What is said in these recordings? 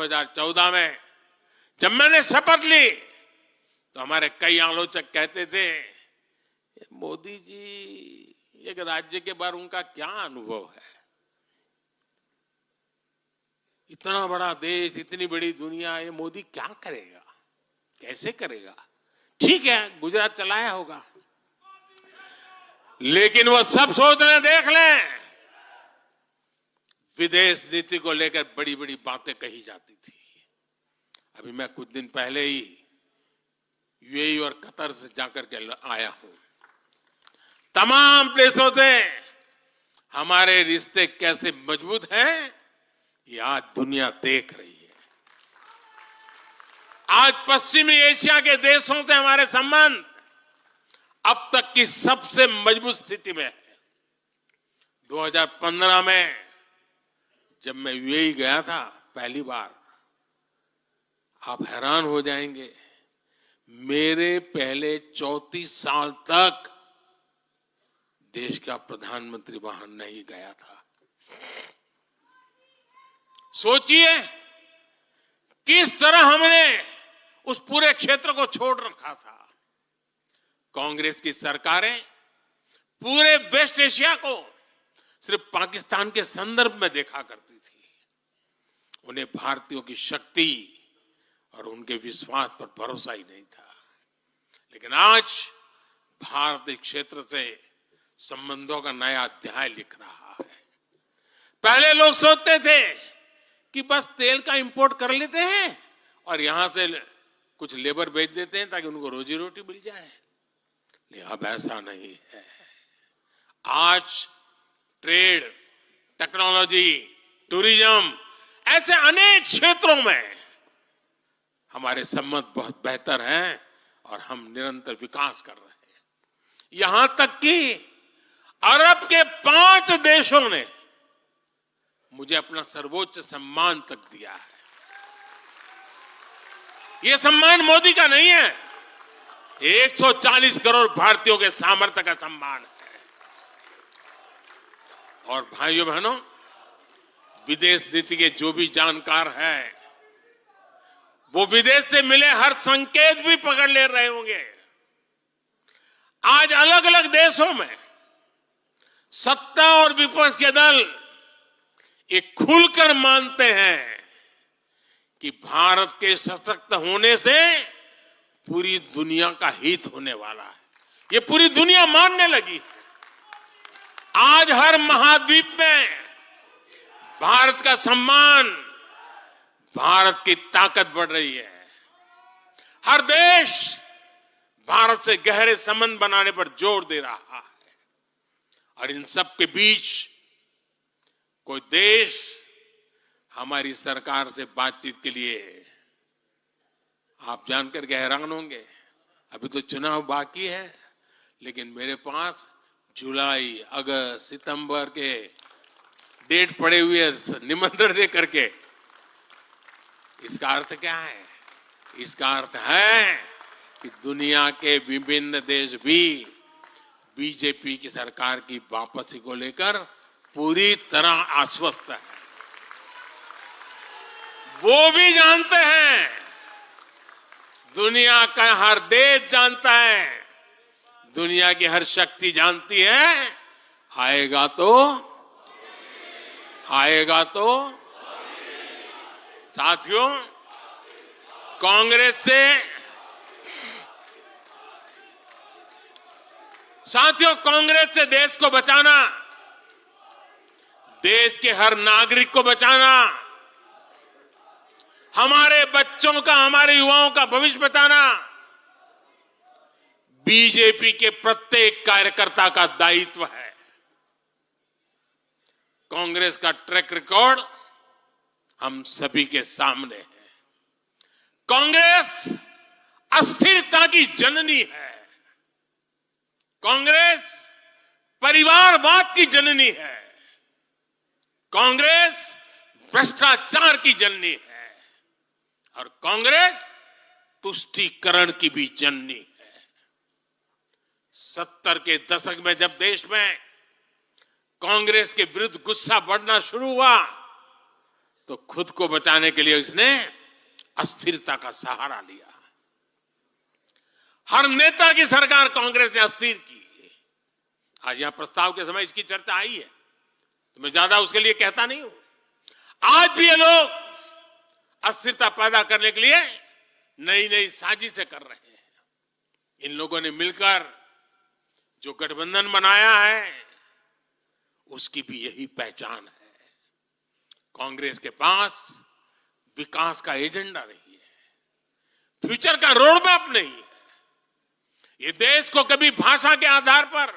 2014 में जब मैंने शपथ ली तो हमारे कई आलोचक कहते थे, मोदी जी एक राज्य के बारे उनका क्या अनुभव है, इतना बड़ा देश, इतनी बड़ी दुनिया, ये मोदी क्या करेगा, कैसे करेगा। ठीक है, गुजरात चलाया होगा, लेकिन वो सब सोच लें, देख लें, विदेश नीति को लेकर बड़ी बड़ी बातें कही जाती थी। अभी मैं कुछ दिन पहले ही यूएई और कतर से जाकर के आया हूं। तमाम देशों से हमारे रिश्ते कैसे मजबूत हैं, ये आज दुनिया देख रही है। आज पश्चिमी एशिया के देशों से हमारे संबंध अब तक की सबसे मजबूत स्थिति में है। 2015 में जब मैं यूएई गया था पहली बार, आप हैरान हो जाएंगे, मेरे पहले 34 साल तक देश का प्रधानमंत्री वहां नहीं गया था। सोचिए किस तरह हमने उस पूरे क्षेत्र को छोड़ रखा था। कांग्रेस की सरकारें पूरे वेस्ट एशिया को सिर्फ पाकिस्तान के संदर्भ में देखा करती थी। उन्हें भारतीयों की शक्ति और उनके विश्वास पर भरोसा ही नहीं था। लेकिन आज भारत इस क्षेत्र से संबंधों का नया अध्याय लिख रहा है। पहले लोग सोचते थे कि बस तेल का इंपोर्ट कर लेते हैं और यहां से कुछ लेबर भेज देते हैं ताकि उनको रोजी रोटी मिल जाए, लेकिन अब ऐसा नहीं है। आज ट्रेड, टेक्नोलॉजी, टूरिज्म, ऐसे अनेक क्षेत्रों में हमारे संबंध बहुत बेहतर हैं और हम निरंतर विकास कर रहे हैं। यहां तक कि अरब के 5 देशों ने मुझे अपना सर्वोच्च सम्मान तक दिया है। यह सम्मान मोदी का नहीं है, 140 करोड़ भारतीयों के सामर्थ्य का सम्मान है। और भाइयों बहनों, विदेश नीति के जो भी जानकार हैं, वो विदेश से मिले हर संकेत भी पकड़ ले रहे होंगे। आज अलग अलग देशों में सत्ता और विपक्ष के दल ये खुलकर मानते हैं कि भारत के सशक्त होने से पूरी दुनिया का हित होने वाला है। ये पूरी दुनिया मानने लगी है। आज हर महाद्वीप में भारत का सम्मान, भारत की ताकत बढ़ रही है। हर देश भारत से गहरे संबंध बनाने पर जोर दे रहा है। और इन सब के बीच कोई देश हमारी सरकार से बातचीत के लिए, आप जानकर के हैरान होंगे, अभी तो चुनाव बाकी है, लेकिन मेरे पास जुलाई, अगस्त, सितंबर के डेट पड़े हुए निमंत्रण दे करके। इसका अर्थ क्या है? इसका अर्थ है कि दुनिया के विभिन्न देश भी बीजेपी की सरकार की वापसी को लेकर पूरी तरह आश्वस्त है। वो भी जानते हैं, दुनिया का हर देश जानता है, दुनिया की हर शक्ति जानती है, आएगा तो साथियों, कांग्रेस से देश को बचाना, देश के हर नागरिक को बचाना, हमारे बच्चों का, हमारे युवाओं का भविष्य बचाना बीजेपी के प्रत्येक कार्यकर्ता का दायित्व है। कांग्रेस का ट्रैक रिकॉर्ड हम सभी के सामने है। कांग्रेस अस्थिरता की जननी है। कांग्रेस परिवारवाद की जननी है। कांग्रेस भ्रष्टाचार की जननी है और कांग्रेस तुष्टीकरण की भी जननी है। 70 के दशक में जब देश में कांग्रेस के विरुद्ध गुस्सा बढ़ना शुरू हुआ तो खुद को बचाने के लिए उसने अस्थिरता का सहारा लिया। हर नेता की सरकार कांग्रेस ने अस्थिर की। आज यहां प्रस्ताव के समय इसकी चर्चा आई है, तो मैं ज्यादा उसके लिए कहता नहीं हूं। आज भी ये लोग अस्थिरता पैदा करने के लिए नई नई साजिशें कर रहे हैं। इन लोगों ने मिलकर जो गठबंधन बनाया है उसकी भी यही पहचान है। कांग्रेस के पास विकास का एजेंडा नहीं है, फ्यूचर का रोड मैप नहीं है। ये देश को कभी भाषा के आधार पर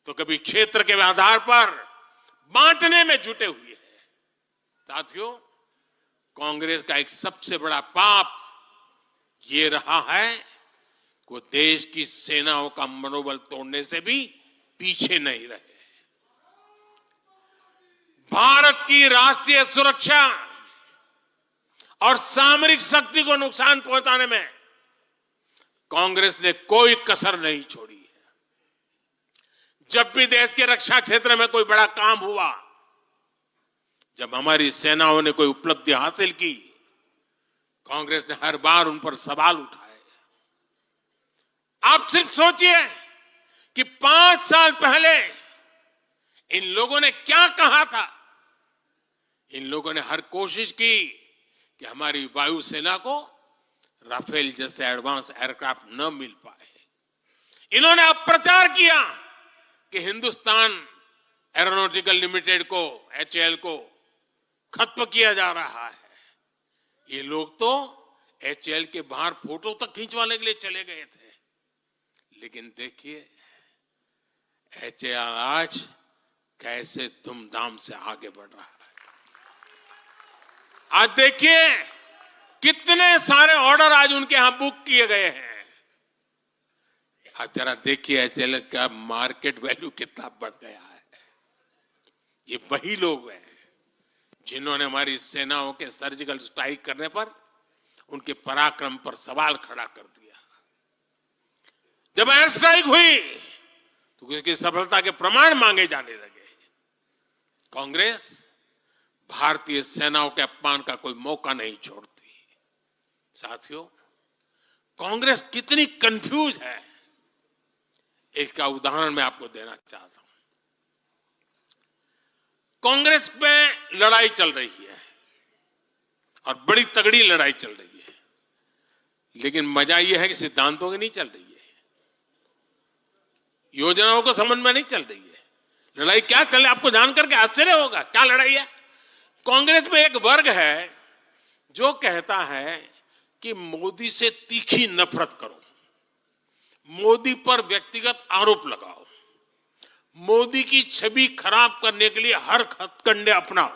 तो कभी क्षेत्र के आधार पर बांटने में जुटे हुए हैं। साथियों, कांग्रेस का एक सबसे बड़ा पाप ये रहा है कि वो देश की सेनाओं का मनोबल तोड़ने से भी पीछे नहीं रहे। भारत की राष्ट्रीय सुरक्षा और सामरिक शक्ति को नुकसान पहुंचाने में कांग्रेस ने कोई कसर नहीं छोड़ी है। जब भी देश के रक्षा क्षेत्र में कोई बड़ा काम हुआ, जब हमारी सेनाओं ने कोई उपलब्धि हासिल की, कांग्रेस ने हर बार उन पर सवाल उठाए। आप सिर्फ सोचिए कि 5 साल पहले इन लोगों ने क्या कहा था। इन लोगों ने हर कोशिश की कि हमारी वायुसेना को राफेल जैसे एडवांस एयरक्राफ्ट न मिल पाए। इन्होंने अप्रचार किया कि हिंदुस्तान एरोनॉटिकल लिमिटेड को, HAL को खत्म किया जा रहा है। ये लोग तो HAL के बाहर फोटो तक खींचवाने के लिए चले गए थे। लेकिन देखिए HAL आज कैसे धूमधाम से आगे बढ़ रहा है। आज देखिए कितने सारे ऑर्डर आज उनके यहां बुक किए गए हैं। आप जरा देखिए HAL का मार्केट वैल्यू कितना बढ़ गया है। ये वही लोग हैं जिन्होंने हमारी सेनाओं के सर्जिकल स्ट्राइक करने पर उनके पराक्रम पर सवाल खड़ा कर दिया। जब एयर स्ट्राइक हुई तो उसकी सफलता के प्रमाण मांगे जाने लगे। कांग्रेस भारतीय सेनाओं के अपमान का कोई मौका नहीं छोड़ती। साथियों, कांग्रेस कितनी कंफ्यूज है, इसका उदाहरण मैं आपको देना चाहता हूं। कांग्रेस में लड़ाई चल रही है और बड़ी तगड़ी लड़ाई चल रही है, लेकिन मजा यह है कि सिद्धांतों की नहीं चल रही है, योजनाओं को समझ में नहीं चल रही है। लड़ाई क्या चल रही है आपको जानकर के आश्चर्य होगा। क्या लड़ाई है? कांग्रेस में एक वर्ग है जो कहता है कि मोदी से तीखी नफरत करो, मोदी पर व्यक्तिगत आरोप लगाओ, मोदी की छवि खराब करने के लिए हर हथकंडे अपनाओ।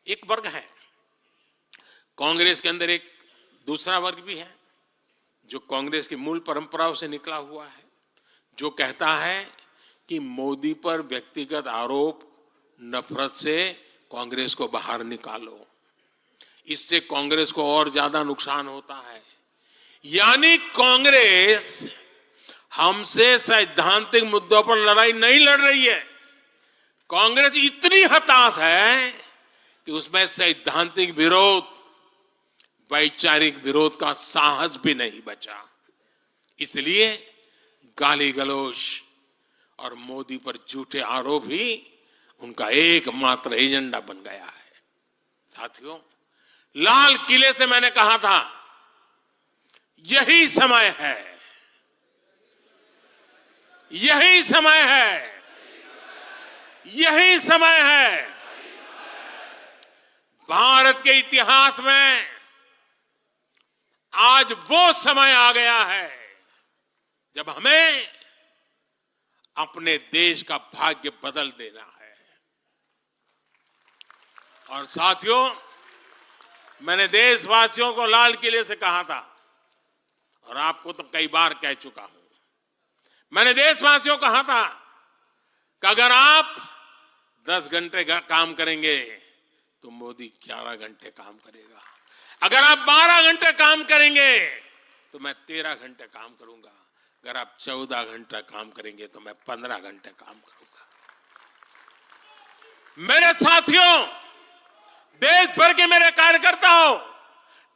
एक वर्ग है। कांग्रेस के अंदर एक दूसरा वर्ग भी है जो कांग्रेस की मूल परंपराओं से निकला हुआ है, जो कहता है कि मोदी पर व्यक्तिगत आरोप, नफरत से कांग्रेस को बाहर निकालो, इससे कांग्रेस को और ज्यादा नुकसान होता है। यानी कांग्रेस हमसे सैद्धांतिक मुद्दों पर लड़ाई नहीं लड़ रही है। कांग्रेस इतनी हताश है कि उसमें सैद्धांतिक विरोध, वैचारिक विरोध का साहस भी नहीं बचा। इसलिए गाली गलौज और मोदी पर झूठे आरोप ही उनका एकमात्र एजेंडा बन गया है। साथियों, लाल किले से मैंने कहा था यही समय है, यही समय है, यही समय है। भारत के इतिहास में आज वो समय आ गया है जब हमें अपने देश का भाग्य बदल देना है। और साथियों, मैंने देशवासियों को लाल किले से कहा था और आपको तो कई बार कह चुका हूं। मैंने देशवासियों को कहा था कि अगर आप 10 घंटे काम करेंगे तो मोदी 11 घंटे काम करेगा। अगर आप 12 घंटे काम करेंगे तो मैं 13 घंटे काम करूंगा। अगर आप 14 घंटा काम करेंगे तो मैं 15 घंटे काम करूंगा। मेरे साथियों, देश भर के मेरे कार्यकर्ताओं,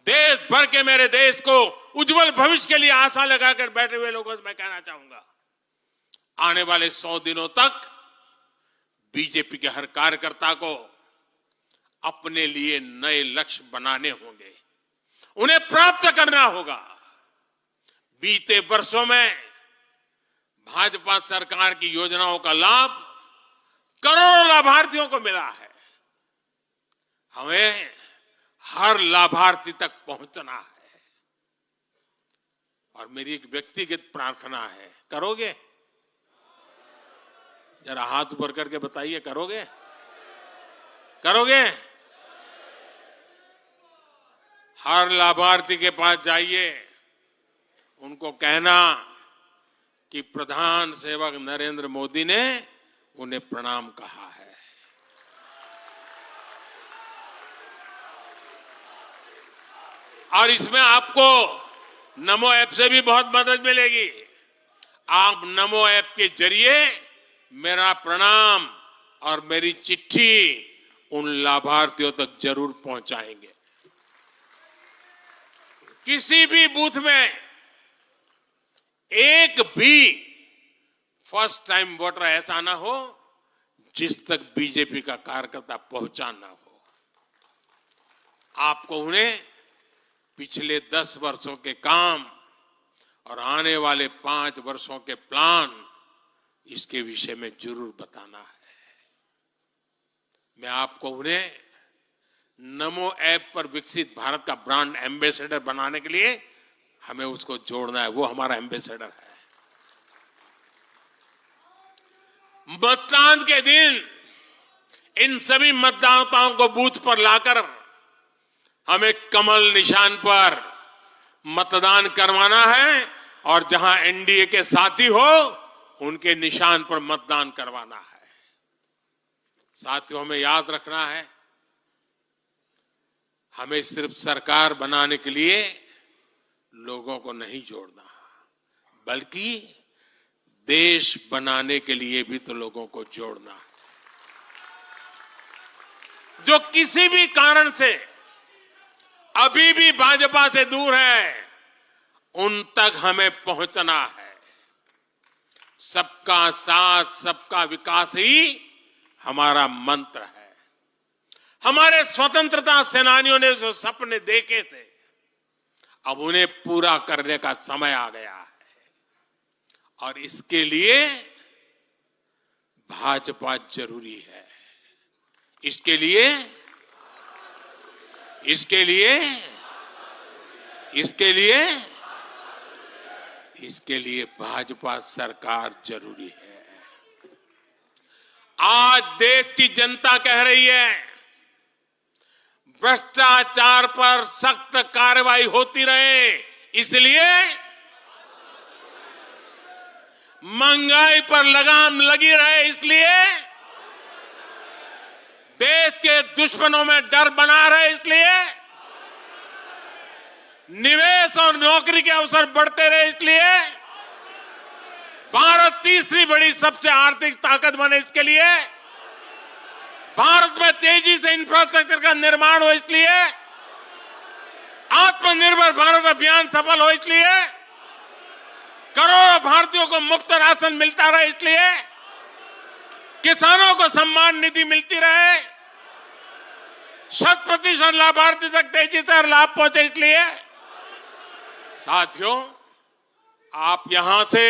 देश भर के मेरे देश को उज्जवल भविष्य के लिए आशा लगाकर बैठे हुए लोगों से मैं कहना चाहूंगा, आने वाले 100 दिनों तक बीजेपी के हर कार्यकर्ता को अपने लिए नए लक्ष्य बनाने होंगे, उन्हें प्राप्त करना होगा। बीते वर्षों में भाजपा सरकार की योजनाओं का लाभ करोड़ों लाभार्थियों को मिला है। हमें हर लाभार्थी तक पहुंचना है। और मेरी एक व्यक्तिगत प्रार्थना है, करोगे? जरा हाथ ऊपर करके बताइए, करोगे? करोगे? हर लाभार्थी के पास जाइए, उनको कहना कि प्रधान सेवक नरेंद्र मोदी ने उन्हें प्रणाम कहा है। और इसमें आपको नमो ऐप से भी बहुत मदद मिलेगी। आप नमो ऐप के जरिए मेरा प्रणाम और मेरी चिट्ठी उन लाभार्थियों तक जरूर पहुंचाएंगे। किसी भी बूथ में एक भी फर्स्ट टाइम वोटर ऐसा ना हो जिस तक बीजेपी का कार्यकर्ता पहुंचा ना हो। आपको उन्हें पिछले 10 वर्षों के काम और आने वाले 5 वर्षों के प्लान, इसके विषय में जरूर बताना है। मैं आपको उन्हें नमो ऐप पर विकसित भारत का ब्रांड एम्बेसडर बनाने के लिए हमें उसको जोड़ना है, वो हमारा एम्बेसडर है। मतदान के दिन इन सभी मतदाताओं को बूथ पर लाकर हमें कमल निशान पर मतदान करवाना है और जहां एनडीए के साथी हो उनके निशान पर मतदान करवाना है। साथियों, हमें याद रखना है, हमें सिर्फ सरकार बनाने के लिए लोगों को नहीं जोड़ना, बल्कि देश बनाने के लिए भी तो लोगों को जोड़ना है। जो किसी भी कारण से अभी भी भाजपा से दूर है, उन तक हमें पहुंचना है। सबका साथ, सबका विकास ही हमारा मंत्र है। हमारे स्वतंत्रता सेनानियों ने जो सपने देखे थे, अब उन्हें पूरा करने का समय आ गया है। और इसके लिए भाजपा जरूरी है। इसके लिए भाजपा सरकार जरूरी है। आज देश की जनता कह रही है, भ्रष्टाचार पर सख्त कार्रवाई होती रहे, इसलिए महंगाई पर लगाम लगी रहे, इसलिए देश के दुश्मनों में डर बना रहे, इसलिए निवेश और नौकरी के अवसर बढ़ते रहे, इसलिए भारत तीसरी बड़ी सबसे आर्थिक ताकत बने, इसके लिए भारत में तेजी से इंफ्रास्ट्रक्चर का निर्माण हो, इसलिए आत्मनिर्भर भारत अभियान सफल हो, इसलिए करोड़ों भारतीयों को मुफ्त राशन मिलता रहे, इसलिए किसानों को सम्मान निधि मिलती रहे, 100% लाभार्थी तक तेजी से लाभ पहुंचे, इसलिए साथियों, आप यहां से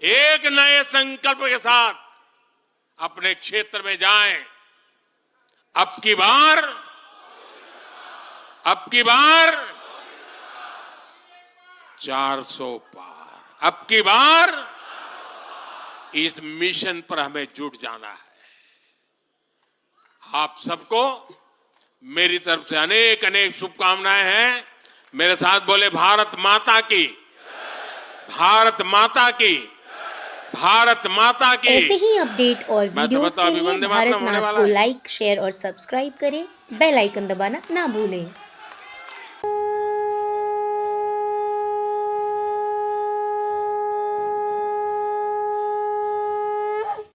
एक नए संकल्प के साथ अपने क्षेत्र में जाएं। अब की बार 400 पार, अब की बार इस मिशन पर हमें जुट जाना है। आप सबको मेरी तरफ से अनेक अनेक शुभकामनाएं हैं। मेरे साथ बोले, भारत माता की, भारत माता की, भारत माता की। ऐसे ही अपडेट और वीडियोस के लिए भारत नाथ को लाइक, शेयर और सब्सक्राइब करें। बेल आइकन दबाना ना भूलें।